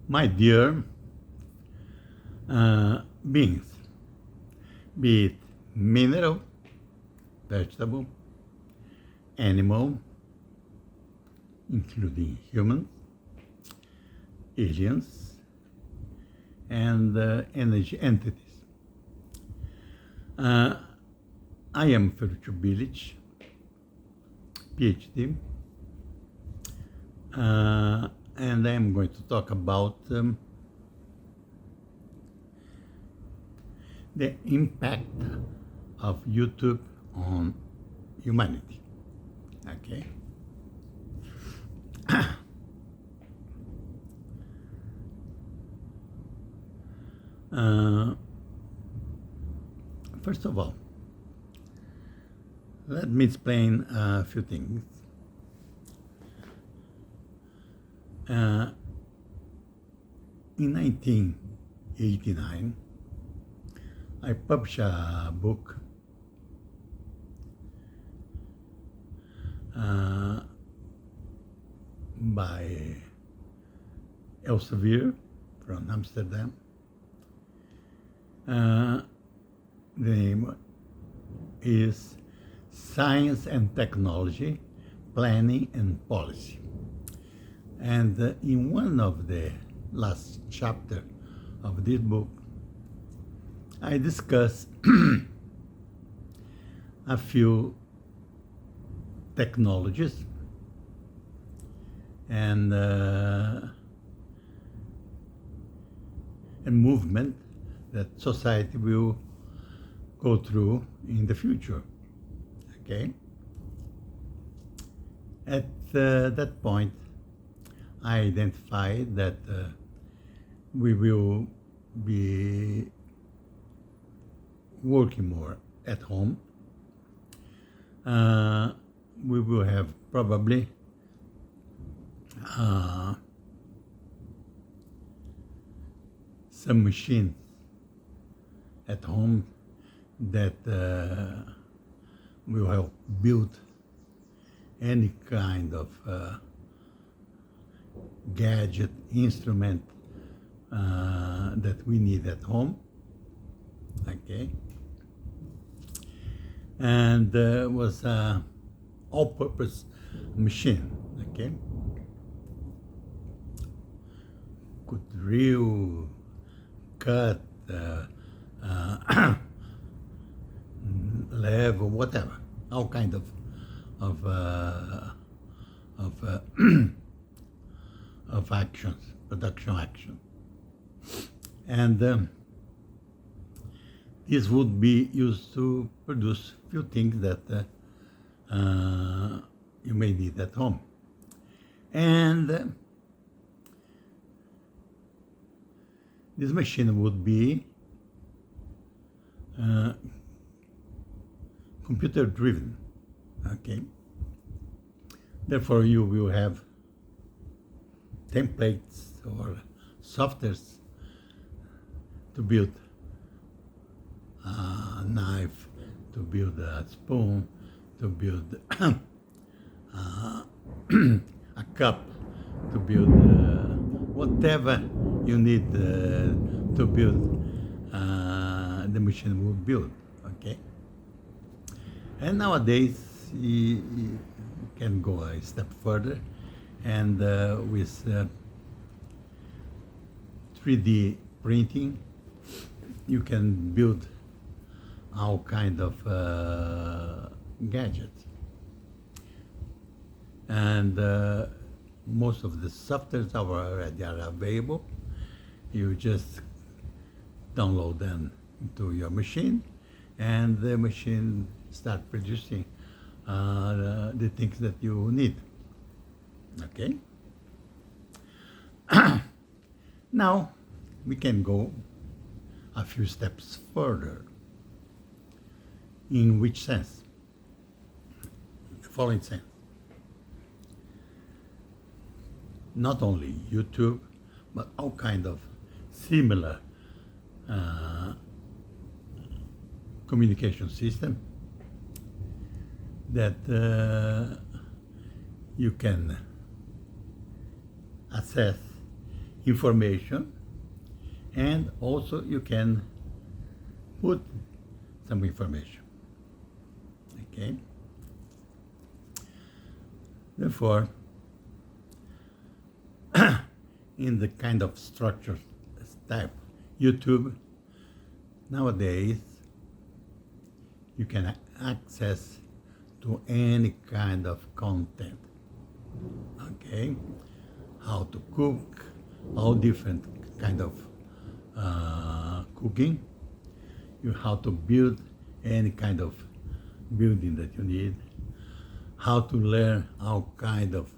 My dear beings, be it mineral, vegetable, animal, including humans, aliens, and energy entities. I am Ferruccio Bilic, PhD, and I am going to talk about the impact of YouTube on humanity. Okay. First of all, let me explain a few things. In 1989, I published a book by Elsevier from Amsterdam. The name is Science and Technology, Planning and Policy. And in one of the last chapter of this book, I discuss a few technologies and movement that society will go through in the future. Okay. At that point, I identified that we will be working more at home. We will have probably some machines at home that will help build any kind of gadget, instrument that we need at home. Okay. And was a all-purpose machine. Okay. Could drill, cut, level, whatever, all kind of actions, production action, and this would be used to produce few things that you may need at home, and this machine would be computer driven. Okay. Therefore, you will have templates or softwares to build a knife, to build a spoon, to build a cup, to build whatever you need to build, the machine will build. Okay. And nowadays, you can go a step further, and with 3D printing, you can build all kind of gadgets. And most of the softwares are already available. You just download them into your machine, and the machine start producing the things that you need. Okay. Now we can go a few steps further. In which sense? The following sense. Not only YouTube, but all kind of similar communication system that you can access information, and also you can put some information. Okay? Therefore, in the kind of structure type, YouTube, nowadays, you can access to any kind of content. Okay? How to cook, all different kind of cooking, how to build any kind of building that you need, how to learn all kind of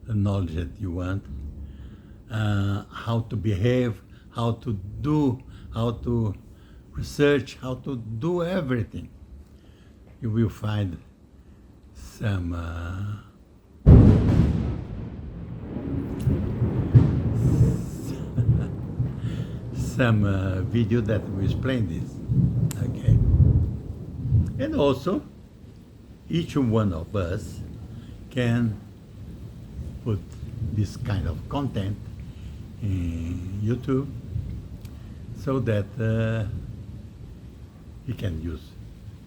knowledge that you want, how to behave, how to do, how to research, how to do everything. You will find some video that will explain this. Okay, and also each one of us can put this kind of content in YouTube so that you can use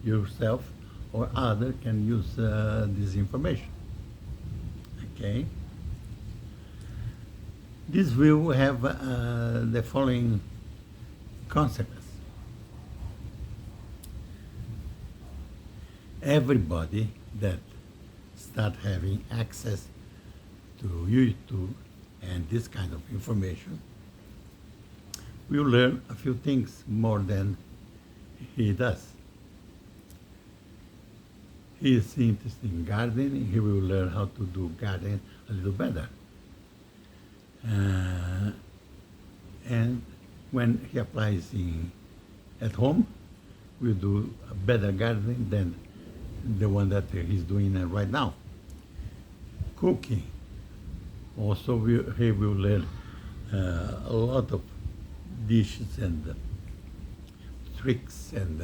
yourself or other can use this information. Okay. This will have the following consequence. Everybody that start having access to YouTube and this kind of information will learn a few things more than he does. He is interested in gardening, he will learn how to do gardening a little better. And when he applies at home, will do a better gardening than the one that he's doing right now. Cooking, also he will learn a lot of dishes and tricks and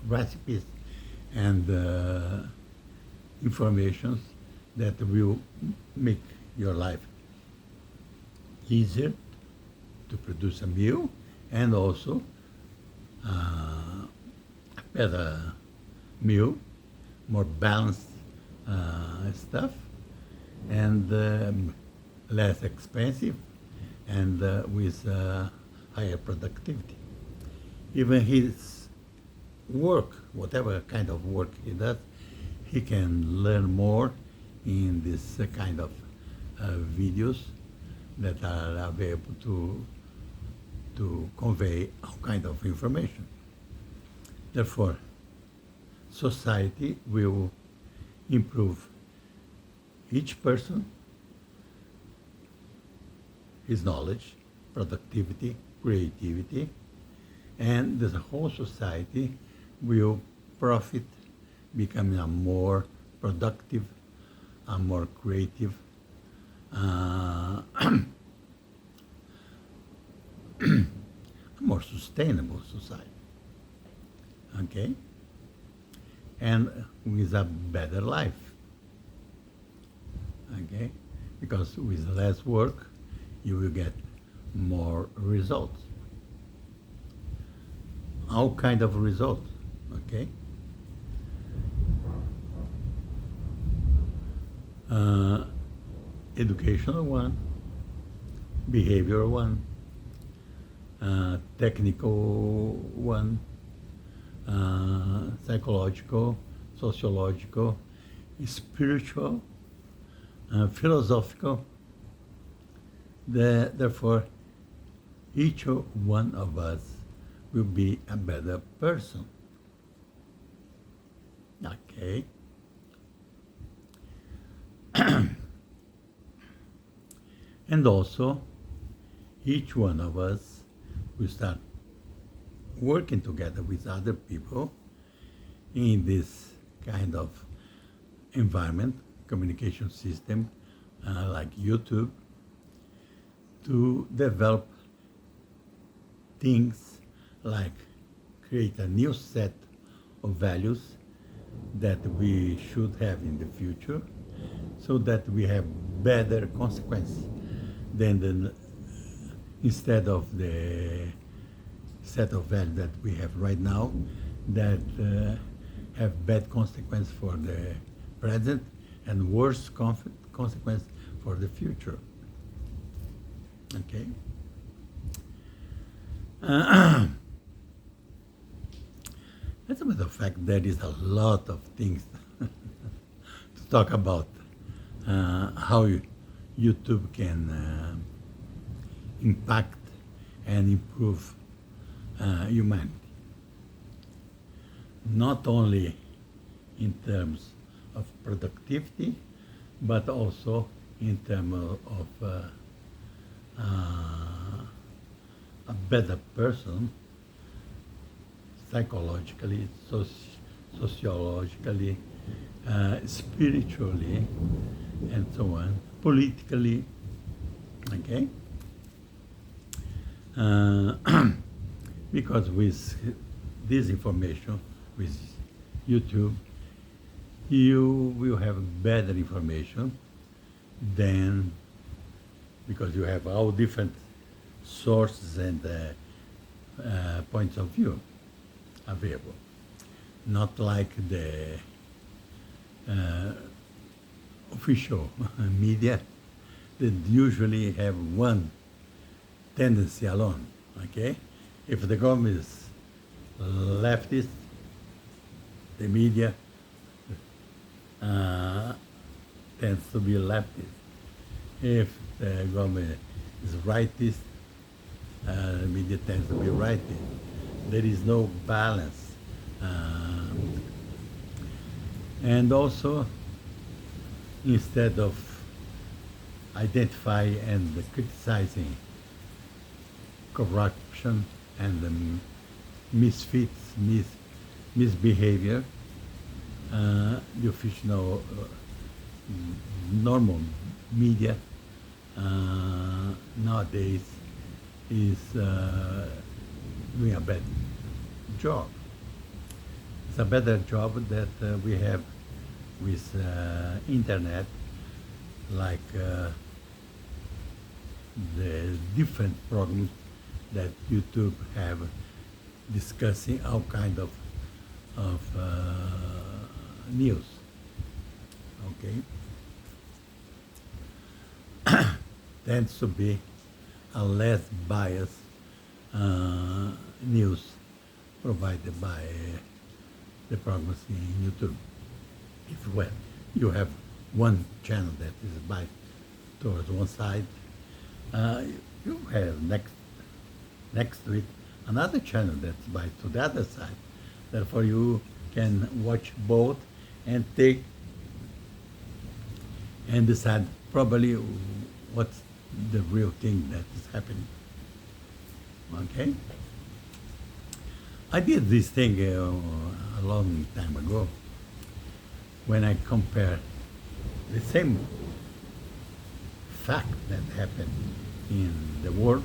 recipes and informations that will make your life easier to produce a meal and also a better meal, more balanced stuff, and less expensive and with higher productivity. Even his work, whatever kind of work he does, he can learn more in this kind of videos that are available to convey all kind of information. Therefore, society will improve each person, his knowledge, productivity, creativity, and the whole society will profit, becoming a more productive, a more creative, a more sustainable society. Okay? And with a better life. Okay? Because with less work, you will get more results. All kind of results. Okay? Educational one, behavioral one, technical one, psychological, sociological, spiritual, philosophical. Therefore, each one of us will be a better person. Okay? And also, each one of us will start working together with other people in this kind of environment, communication system, like YouTube, to develop things like create a new set of values that we should have in the future, so that we have better consequences than instead of the set of values that we have right now that have bad consequence for the present and worse consequence for the future. Okay. As a matter of fact, there is a lot of things to talk about how YouTube can impact and improve humanity. Not only in terms of productivity, but also in terms of a better person, psychologically, sociologically, spiritually, and so on, politically, okay? Because with this information, with YouTube, you will have better information than, because you have all different sources and points of view available. Not like the official media that usually have one tendency alone, okay? If the government is leftist, the media tends to be leftist. If the government is rightist, the media tends to be rightist. There is no balance. And also, instead of identifying and criticizing corruption and the misfits, misbehavior, the official normal media nowadays is doing a bad job. It's a better job that we have with internet, like the different programs that YouTube have discussing all kind of news. Okay, tends to be a less biased news provided by the programs in YouTube. If well, you have one channel that is biased towards one side, you have next to it another channel that's biased to the other side. Therefore, you can watch both and take and decide probably what's the real thing that is happening. Okay? I did this thing a long time ago when I compare the same fact that happened in the world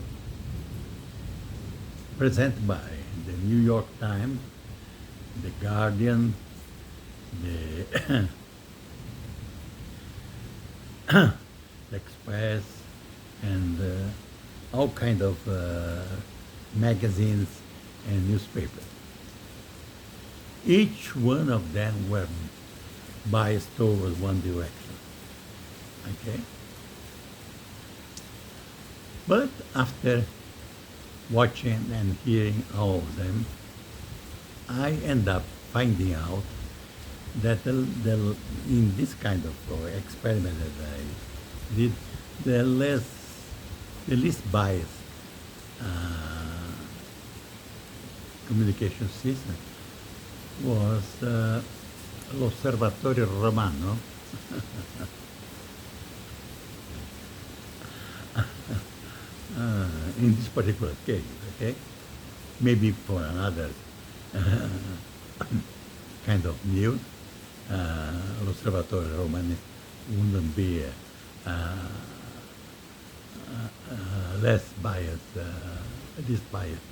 presented by the New York Times, the Guardian, the the Express, and all kind of magazines and newspapers. Each one of them were biased towards one direction. Okay? But after watching and hearing all of them, I end up finding out that in this kind of experiment that I did, the least biased communication system was l'Osservatorio Romano. In this particular case, okay? Maybe for another kind of news, l'Osservatorio Romano wouldn't be less biased, least biased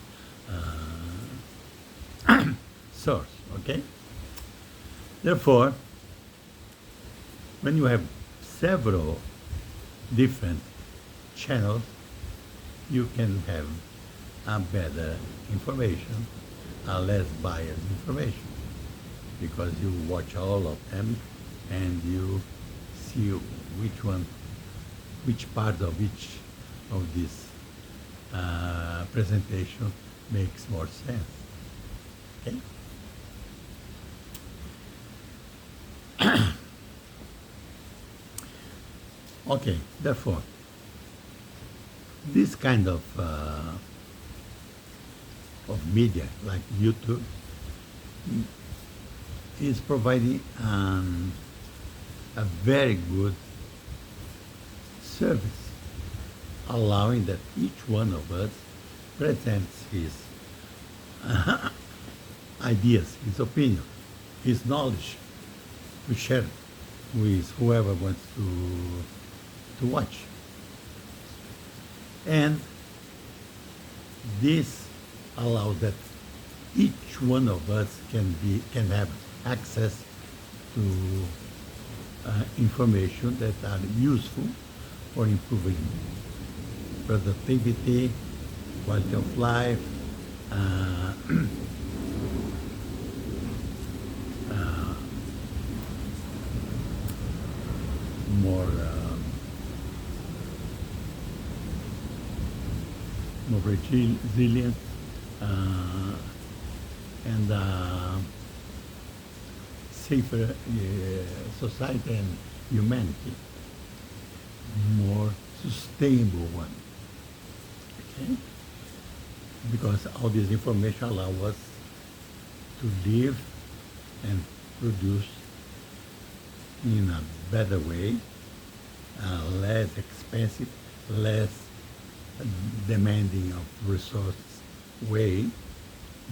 source, okay? Therefore, when you have several different channels, you can have a better information, a less biased information, because you watch all of them and you see which one, which part of each of this presentation makes more sense. Okay? Okay, therefore, this kind of media like YouTube is providing a very good service, allowing that each one of us presents his ideas, his opinion, his knowledge to share with whoever wants to watch. And this allows that each one of us can have access to information that are useful for improving productivity, quality of life, uh, more more resilient, and safer society and humanity, more sustainable one. Okay? Because all this information allows us to live and produce in a better way, less expensive, less demanding of resource way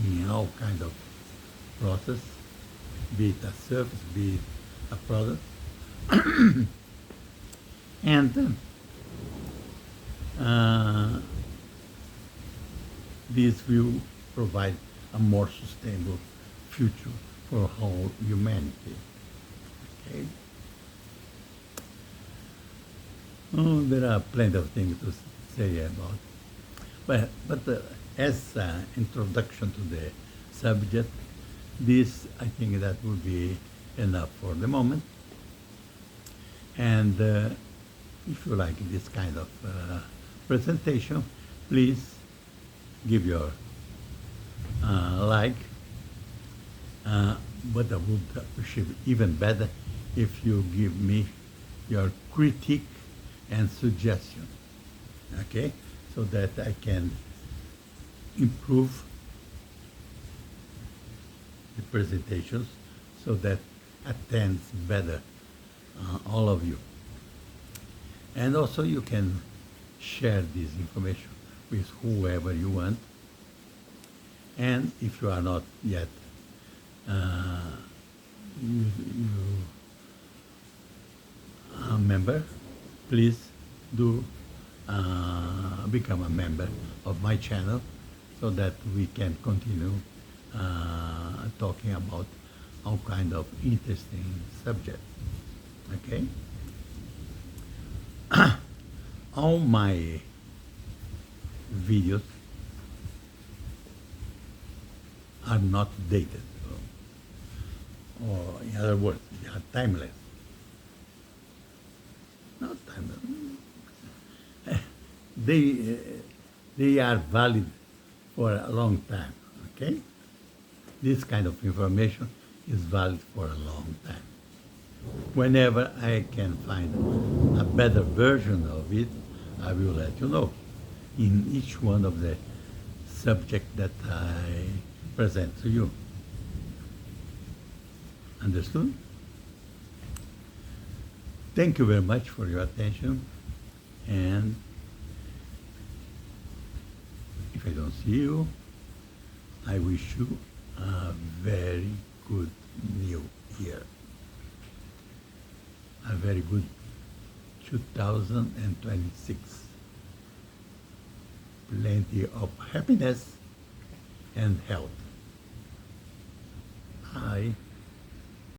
in all kind of process, be it a service, be it a product. And this will provide a more sustainable future for whole humanity. Okay? Oh, there are plenty of things to say about. But as an introduction to the subject, this, I think that would be enough for the moment. And if you like this kind of presentation, please give your like. But I would appreciate even better if you give me your critique and suggestion, okay? So that I can improve the presentations so that attends better all of you. And also you can share this information with whoever you want. And if you are not yet a member, please do become a member of my channel so that we can continue talking about all kind of interesting subjects. Okay? All my videos are not dated, or in other words, they are timeless. Not timeless. They are valid for a long time, okay? This kind of information is valid for a long time. Whenever I can find a better version of it, I will let you know in each one of the subjects that I present to you. Understood? Thank you very much for your attention, and if I don't see you, I wish you a very good new year. A very good 2026. Plenty of happiness and health. Bye.